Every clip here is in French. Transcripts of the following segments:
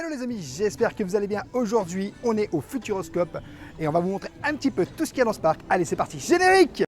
Hello les amis, j'espère que vous allez bien. Aujourd'hui, on est au Futuroscope et on va vous montrer un petit peu tout ce qu'il y a dans ce parc. Allez, c'est parti, générique!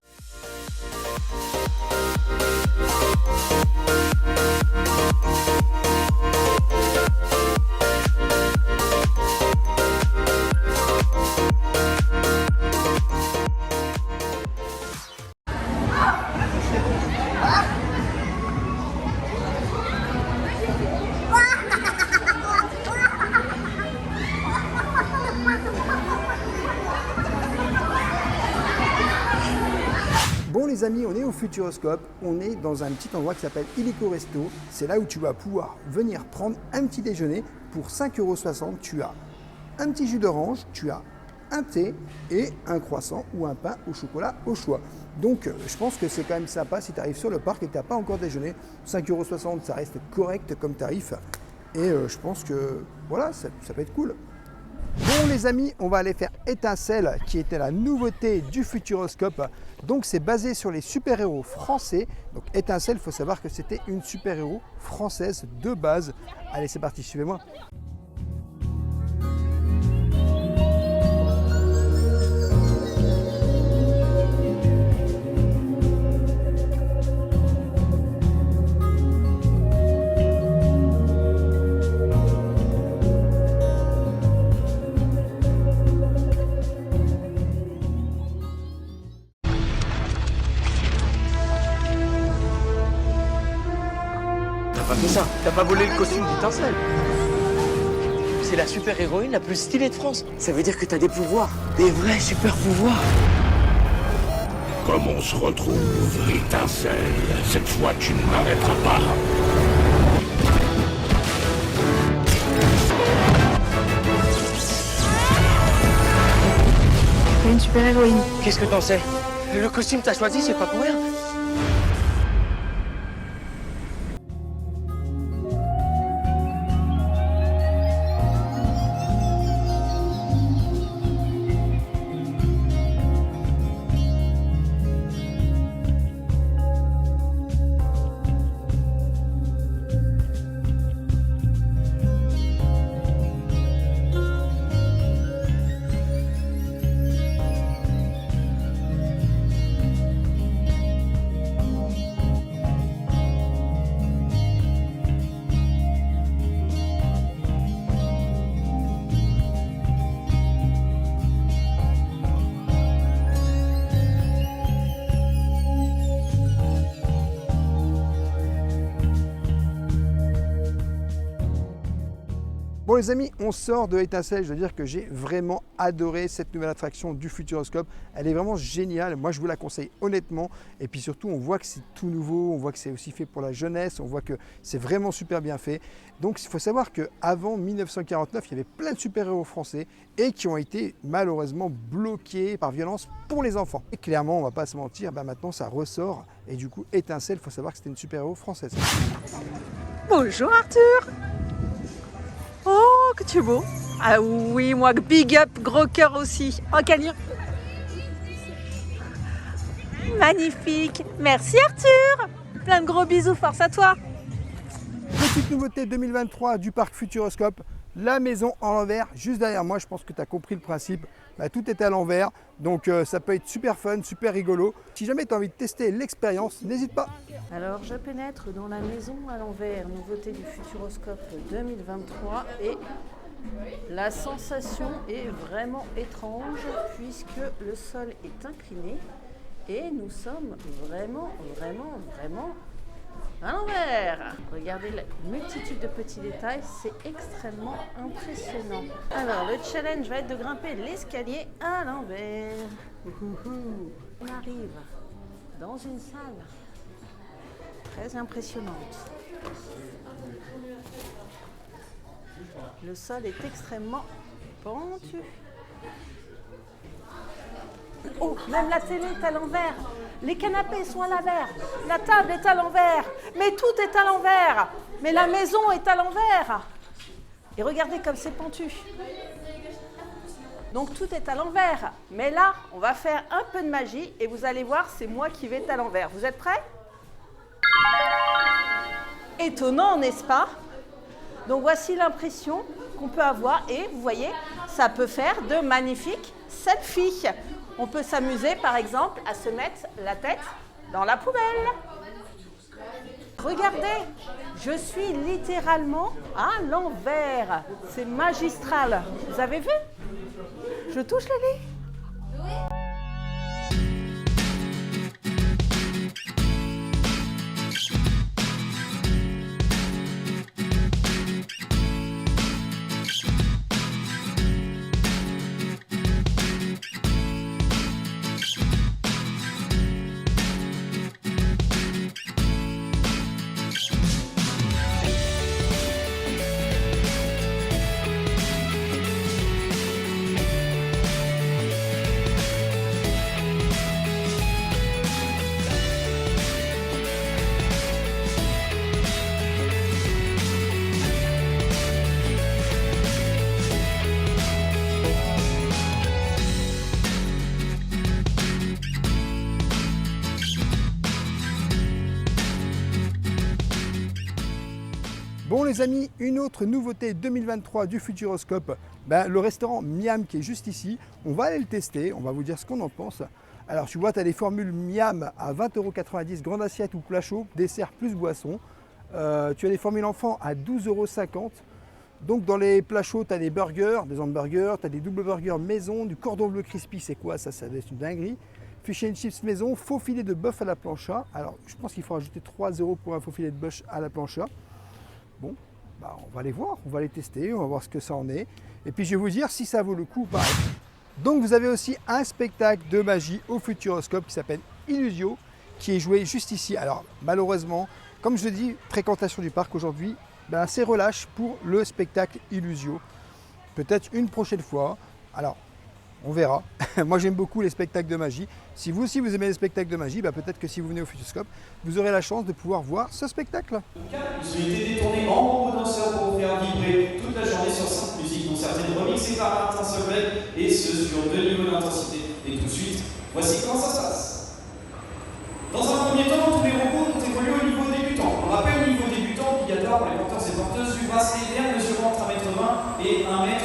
Bon les amis, on est au Futuroscope, on est dans un petit endroit qui s'appelle Illico Resto. C'est là où tu vas pouvoir venir prendre un petit déjeuner pour 5,60 €. Tu as un petit jus d'orange, tu as un thé et un croissant ou un pain au chocolat au choix. Donc je pense que c'est quand même sympa si tu arrives sur le parc et que tu n'as pas encore déjeuné. 5,60 € ça reste correct comme tarif et je pense que voilà, ça peut être cool. Bon les amis, on va aller faire Étincelle qui était la nouveauté du Futuroscope. Donc c'est basé sur les super-héros français. Donc Étincelle, il faut savoir que c'était une super-héros française de base. Allez c'est parti, suivez-moi. T'as pas fait ça, t'as pas volé le costume d'Étincelle. C'est la super-héroïne la plus stylée de France. Ça veut dire que t'as des pouvoirs, des vrais super-pouvoirs. Comme on se retrouve, Étincelle, cette fois tu ne m'arrêteras pas. T'es une super-héroïne. Qu'est-ce que t'en sais? Le costume t'as choisi, c'est pas pour rien. Bon les amis, on sort de Étincelle, je veux dire que j'ai vraiment adoré cette nouvelle attraction du Futuroscope. Elle est vraiment géniale, moi je vous la conseille honnêtement. Et puis surtout, on voit que c'est tout nouveau, on voit que c'est aussi fait pour la jeunesse, on voit que c'est vraiment super bien fait. Donc il faut savoir qu'avant 1949, il y avait plein de super-héros français et qui ont été malheureusement bloqués par violence pour les enfants. Et clairement, on ne va pas se mentir, maintenant ça ressort. Et du coup, Étincelle, il faut savoir que c'était une super-héros française. Bonjour Arthur. Oh, que tu es beau. Ah oui, moi, big up, gros cœur aussi. Oh, Caline. Magnifique. Merci Arthur. Plein de gros bisous, force à toi. Petite nouveauté 2023 du parc Futuroscope, la maison en l'envers, juste derrière moi. Je pense que tu as compris le principe. Tout est à l'envers, donc ça peut être super fun, super rigolo. Si jamais tu as envie de tester l'expérience, n'hésite pas. Alors je pénètre dans la maison à l'envers, nouveauté du Futuroscope 2023 et la sensation est vraiment étrange puisque le sol est incliné et nous sommes vraiment à l'envers. Regardez la multitude de petits détails, c'est extrêmement impressionnant. Alors le challenge va être de grimper l'escalier à l'envers. On arrive dans une salle très impressionnante. Le sol est extrêmement pentu. Oh, même la télé est à l'envers. Les canapés sont à l'envers. La table est à l'envers. Mais tout est à l'envers. Mais la maison est à l'envers. Et regardez comme c'est pentu. Donc tout est à l'envers. Mais là, on va faire un peu de magie et vous allez voir, c'est moi qui vais être à l'envers. Vous êtes prêts? Étonnant, n'est-ce pas? Donc voici l'impression qu'on peut avoir et vous voyez, ça peut faire de magnifiques selfies. On peut s'amuser par exemple à se mettre la tête dans la poubelle. Regardez, je suis littéralement à l'envers. C'est magistral. Vous avez vu? Je touche le lit. Bon les amis, une autre nouveauté 2023 du Futuroscope, le restaurant Miam qui est juste ici. On va aller le tester, on va vous dire ce qu'on en pense. Alors tu vois, tu as des formules Miam à 20,90 €, grande assiette ou plat chaud, dessert plus boisson. Tu as des formules enfants à 12,50 €. Donc dans les plats chauds, tu as des burgers, des hamburgers, tu as des double burgers maison, du cordon bleu crispy, c'est quoi ça? Ça va être une dinguerie. Fish and chips maison, faux filet de bœuf à la plancha. Alors je pense qu'il faut rajouter 3 € pour un faux filet de bœuf à la plancha. Bon, on va les voir, on va les tester, on va voir ce que ça en est. Et puis je vais vous dire si ça vaut le coup ou pas. Donc vous avez aussi un spectacle de magie au Futuroscope qui s'appelle Illusio, qui est joué juste ici. Alors malheureusement, comme je dis, fréquentation du parc aujourd'hui, c'est relâche pour le spectacle Illusio. Peut-être une prochaine fois. Alors, on verra. Moi j'aime beaucoup les spectacles de magie. Si vous aussi vous aimez les spectacles de magie, peut-être que si vous venez au Futuroscope, vous aurez la chance de pouvoir voir ce spectacle. Ils ont été détournés en robot danseurs pour vous faire vibrer toute la journée sur 5 musiques, dont certaines remixées par Martin Solveig, et ce sur 2 niveaux d'intensité. Et tout de suite, voici comment ça se passe. Dans un premier temps, tous les robots ont évolué au niveau débutant. On rappelle le niveau débutant obligatoire pour les porteurs et porteuses du bracelet vert mesurant entre 1,20 m et 1,40 m.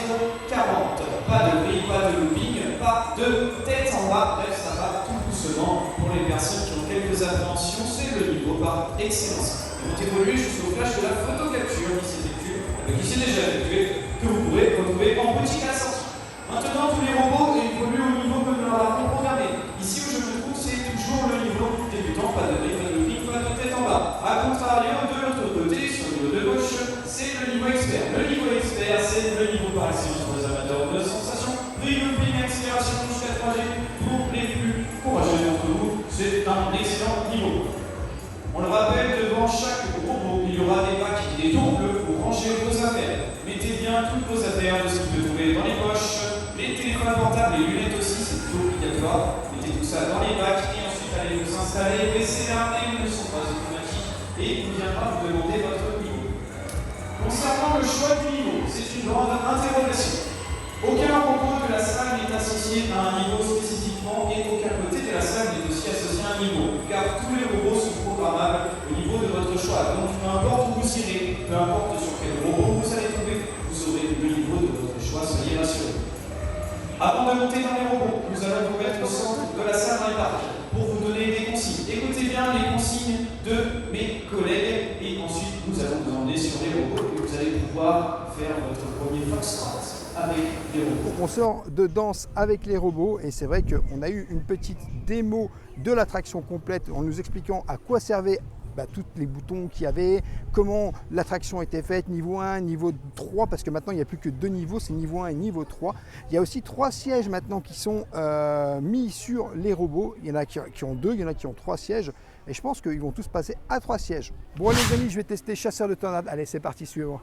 Pas de grille, pas de looping, pas de tête en bas. Bref, ça va tout doucement pour les personnes qui ont quelques appréhensions. C'est le niveau par excellence. Ils vont évoluer jusqu'au flash de la photo capture qui s'est déjà effectué, que vous pourrez retrouver en boutique à la sortie. Maintenant, tous les robots évoluent au niveau que nous leur avons programmé. Ici où je me trouve, c'est toujours le niveau débutant, pas de grille, pas de looping, pas de tête en bas. A contrario, de l'autre côté, sur le niveau de gauche, c'est le niveau expert. Le niveau expert, c'est le niveau par excellence pour les amateurs de sensations. Looping, accélération jusqu'à 3G pour les plus courageux d'entre vous, c'est un excellent niveau. On le rappelle, devant chaque robot, il y aura des bacs et des doubles pour ranger vos affaires. Mettez bien toutes vos affaires de ce que vous pouvez trouver dans les poches, les téléphones portables, les lunettes aussi, c'est toujours obligatoire. Mettez tout ça dans les bacs et ensuite allez vous installer. Baissez la main, ils ne sont pas automatiques et il viendra vous demander votre niveau. Concernant le choix du niveau, c'est une grande interrogation. Aucun robot de la salle n'est associé à un niveau spécifiquement et aucun côté de la salle n'est aussi associé à un niveau, car tous les robots sont programmables au niveau de votre choix. Donc peu importe où vous irez, peu importe sur quel robot vous allez trouver, vous aurez le niveau de votre choix, soyez rassurés. Avant de monter dans les robots, nous allons vous mettre au centre de la salle d'un parc pour vous donner des consignes. Écoutez bien les consignes de mes collègues et ensuite nous allons vous emmener sur les robots et vous allez pouvoir faire votre premier foxtrot avec les robots. On sort de danse avec les robots et c'est vrai qu'on a eu une petite démo de l'attraction complète en nous expliquant à quoi servaient tous les boutons qu'il y avait, comment l'attraction était faite, niveau 1, niveau 3, parce que maintenant il n'y a plus que 2 niveaux, c'est niveau 1 et niveau 3. Il y a aussi 3 sièges maintenant qui sont mis sur les robots. Il y en a qui ont 2, il y en a qui ont 3 sièges et je pense qu'ils vont tous passer à 3 sièges. Bon les amis, je vais tester Chasseur de tornades. Allez, c'est parti, suivez-moi.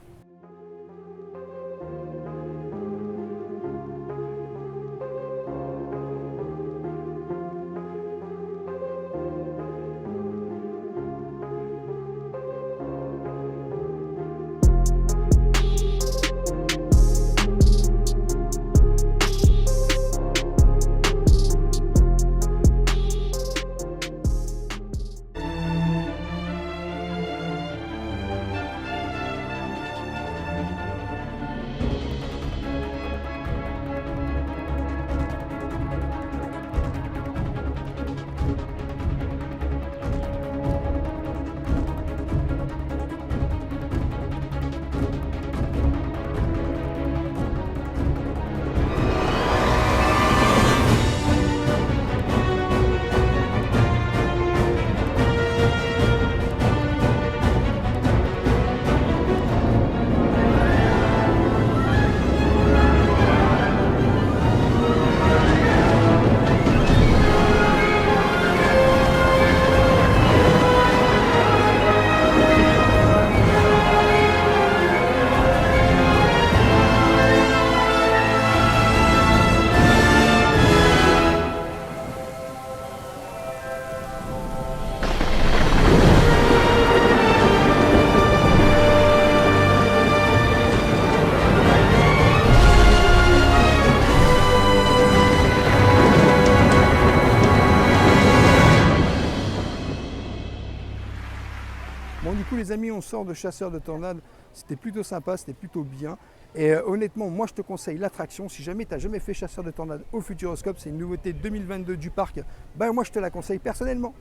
les amis, on sort de Chasseurs de Tornades. C'était plutôt sympa, c'était plutôt bien. Et honnêtement, moi je te conseille l'attraction. Si jamais tu n'as jamais fait Chasseurs de Tornades au Futuroscope, c'est une nouveauté 2022 du parc, ben moi je te la conseille personnellement.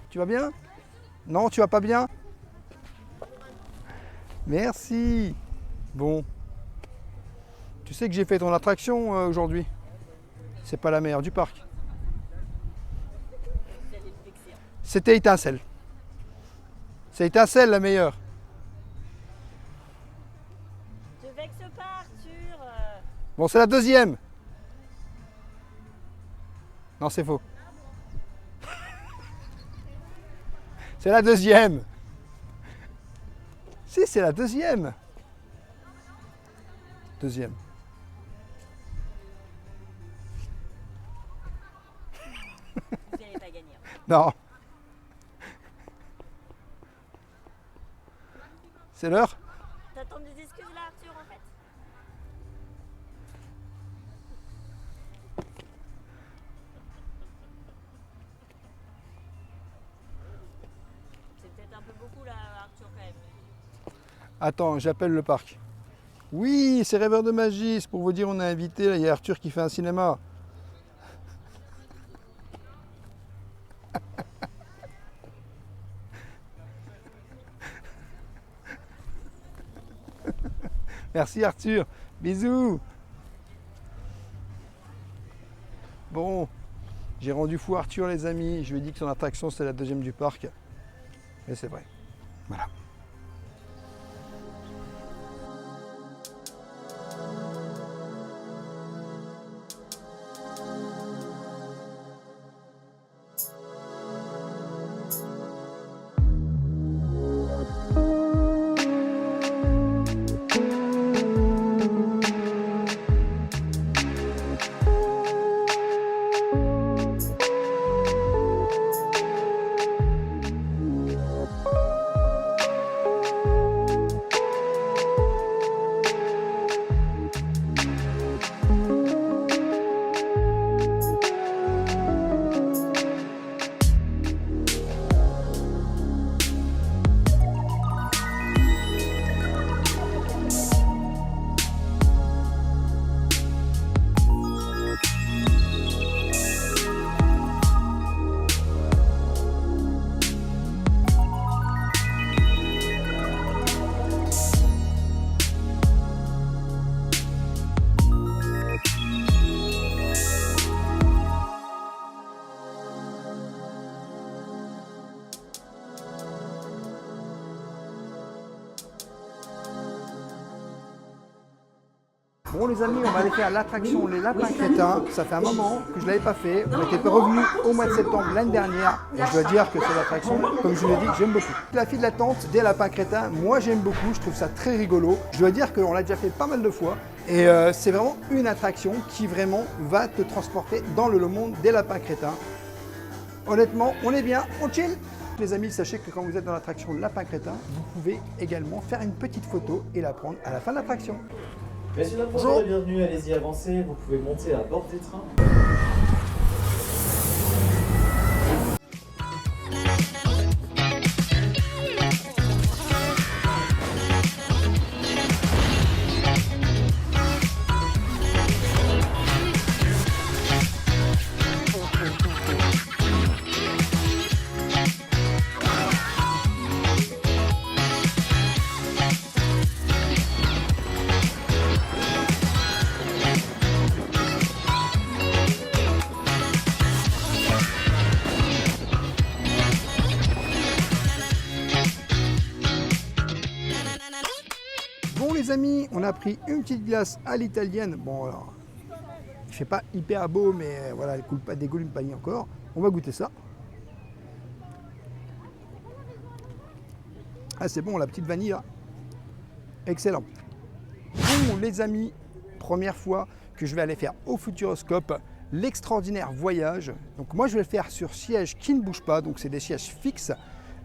Tu vas bien? Non, tu vas pas bien? Merci. Bon. Tu sais que j'ai fait ton attraction aujourd'hui. C'est pas la meilleure du parc. C'était Étincelle. C'est Étincelle la meilleure. Te vexe pas, Arthur. Bon, c'est la deuxième. Non, c'est faux. C'est la deuxième. Si, c'est la deuxième. Deuxième. Vous n'allez pas gagner. Non. C'est l'heure? T'attends des excuses là, Arthur, en fait? C'est peut-être un peu beaucoup là, Arthur, quand même. Attends, j'appelle le parc. Oui, c'est Rêveurs de Magie. C'est pour vous dire, on a invité, là, il y a Arthur qui fait un cinéma. Merci Arthur. Bisous. Bon, j'ai rendu fou Arthur les amis. Je lui ai dit que son attraction c'est la deuxième du parc. Et c'est vrai. Voilà. Bon les amis, on va aller faire l'attraction Les Lapins Crétins. Ça fait un moment que je ne l'avais pas fait. On était revenu au mois de septembre l'année dernière. Et je dois dire que c'est l'attraction, comme je vous l'ai dit, j'aime beaucoup. La file d'attente des Lapins Crétins, moi j'aime beaucoup. Je trouve ça très rigolo. Je dois dire qu'on l'a déjà fait pas mal de fois. Et c'est vraiment une attraction qui vraiment va te transporter dans le monde des Lapins Crétins. Honnêtement, on est bien, on chill. Les amis, sachez que quand vous êtes dans l'attraction Lapin Crétin, vous pouvez également faire une petite photo et la prendre à la fin de l'attraction. Messieurs, dames, bonjour et bienvenue, allez-y, avancez, vous pouvez monter à bord des trains. Bon les amis, on a pris une petite glace à l'italienne. Bon alors, il fait pas hyper beau, mais voilà, elle coule pas, dégoule une panier encore. On va goûter ça. Ah c'est bon, la petite vanille là. Excellent. Bon les amis, première fois que je vais aller faire au Futuroscope l'extraordinaire voyage. Donc moi je vais le faire sur siège qui ne bouge pas, donc c'est des sièges fixes.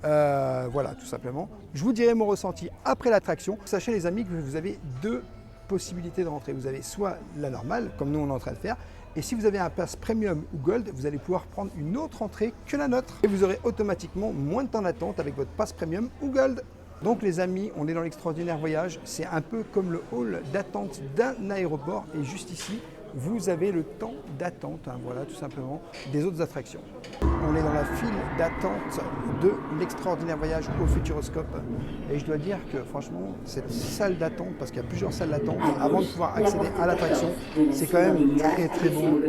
Voilà, tout simplement. Je vous dirai mon ressenti après l'attraction. Sachez les amis que vous avez deux possibilités de rentrer. Vous avez soit la normale, comme nous on est en train de faire, et si vous avez un pass premium ou gold, vous allez pouvoir prendre une autre entrée que la nôtre. Et vous aurez automatiquement moins de temps d'attente avec votre pass premium ou gold. Donc les amis, on est dans l'extraordinaire voyage. C'est un peu comme le hall d'attente d'un aéroport. Et juste ici, vous avez le temps d'attente, hein, voilà tout simplement, des autres attractions. On est dans la file d'attente de l'extraordinaire voyage au Futuroscope. Et je dois dire que franchement, cette salle d'attente, parce qu'il y a plusieurs salles d'attente, avant de pouvoir accéder à l'attraction, c'est quand même très très beau.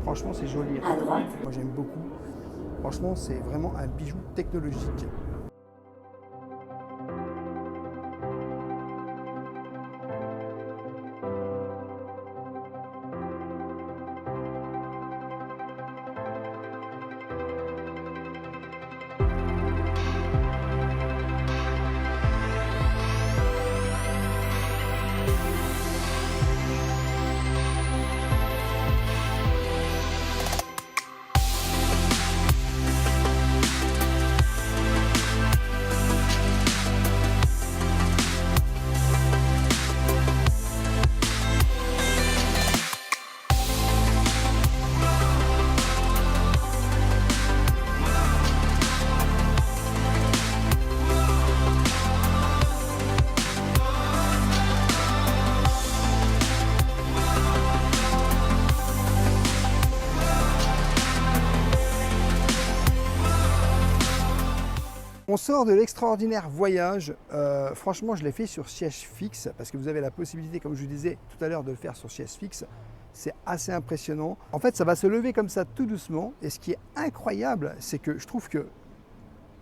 Franchement, c'est joli. Moi j'aime beaucoup. Franchement, c'est vraiment un bijou technologique. On sort de l'extraordinaire voyage. Franchement, je l'ai fait sur siège fixe parce que vous avez la possibilité, comme je vous disais tout à l'heure, de le faire sur siège fixe. C'est assez impressionnant. En fait, ça va se lever comme ça tout doucement. Et ce qui est incroyable, c'est que je trouve que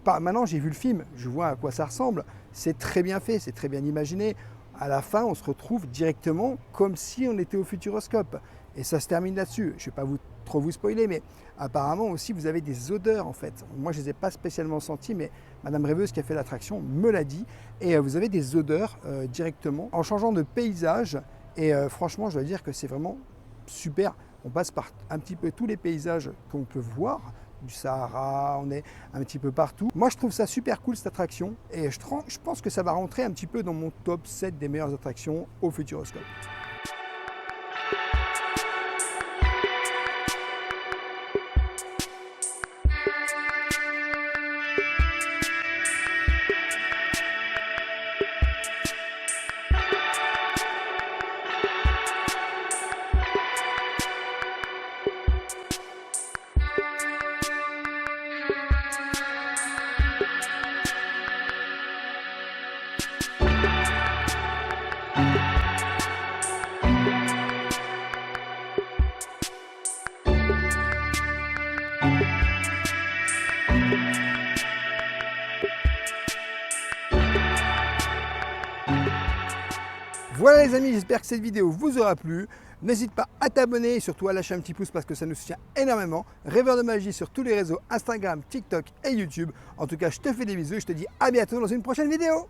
maintenant, j'ai vu le film, je vois à quoi ça ressemble. C'est très bien fait, c'est très bien imaginé. À la fin, on se retrouve directement comme si on était au Futuroscope. Et ça se termine là-dessus. Je ne vais pas trop vous spoiler, mais apparemment aussi, vous avez des odeurs en fait. Moi, je ne les ai pas spécialement senties, mais Madame Rêveuse qui a fait l'attraction me l'a dit. Et vous avez des odeurs directement en changeant de paysage. Et franchement, je dois dire que c'est vraiment super. On passe par un petit peu tous les paysages qu'on peut voir. Du Sahara, on est un petit peu partout. Moi, je trouve ça super cool cette attraction. Et je pense que ça va rentrer un petit peu dans mon top 7 des meilleures attractions au Futuroscope. Voilà les amis, j'espère que cette vidéo vous aura plu. N'hésite pas à t'abonner et surtout à lâcher un petit pouce parce que ça nous soutient énormément. Rêveur de magie sur tous les réseaux Instagram, TikTok et YouTube. En tout cas, je te fais des bisous et je te dis à bientôt dans une prochaine vidéo.